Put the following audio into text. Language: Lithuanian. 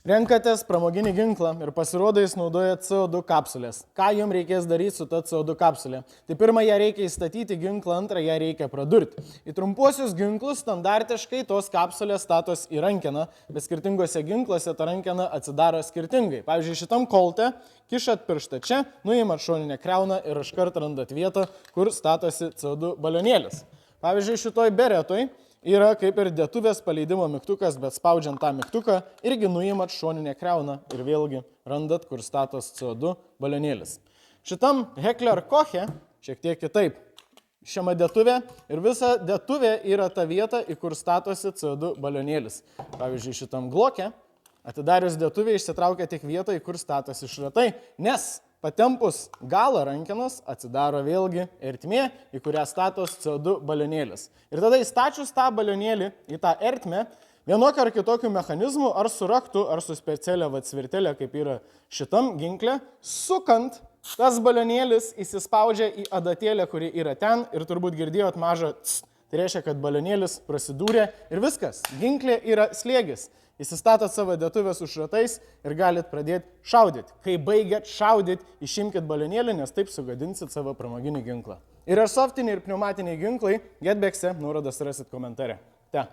Renkatės pramoginį ginklą ir pasirodo jis naudoja CO2 kapsulės. Ką jums reikės daryti su ta CO2 kapsulė? Tai pirmą, ją reikia įstatyti ginklą, antrą, ją reikia pradurti. Į trumpuosius ginklus standartiškai tos kapsulės statos į rankeną, bet skirtingose ginkluose ta rankena atsidaro skirtingai. Pavyzdžiui, šitam kolte kišat pirštą čia, nuimat šoninę kriauną ir iškart randat vietą, kur statosi CO2 balionėlis. Pavyzdžiui, šitoj beretoj yra kaip ir dėtuvės paleidimo mygtukas, bet spaudžiant tą mygtuką irgi nuimat šoninę kriauną ir vėlgi randat, kur statos CO2 balionėlis. Šitam Heckler Koche šiek tiek kitaip. Šiama dėtuvė ir visa dėtuvė yra ta vieta, į kur statosi CO2 balionėlis. Pavyzdžiui, šitam Glocke atidarius dėtuvę išsitraukia tik vietą, į kur statosi šratai, nes patempus galą rankenos atsidaro vėlgi ertmė, į kurią statos CO2 balionėlis. Ir tada įstačius tą balionėlį į tą ertmę, vienokio ar kitokių mechanizmų, ar su raktu, ar su specialia svirtelė, kaip yra šitam ginkle, sukant, tas balionėlis įsispaudžia į adatėlę, kuri yra ten ir turbūt girdėjot mažą tss. Tai reiškia, kad balionėlis prasidūrė ir viskas. Ginklė yra slėgis. Įsistatot savo dėtuvę su šratais ir galit pradėti šaudyti. Kai baigėt šaudyti, išimkit balionėlį, nes taip sugadinsit savo pramoginį ginklą. Ir airsoftiniai ir pneumatiniai ginklai Getbackse nuorodas rasit komentare. Te.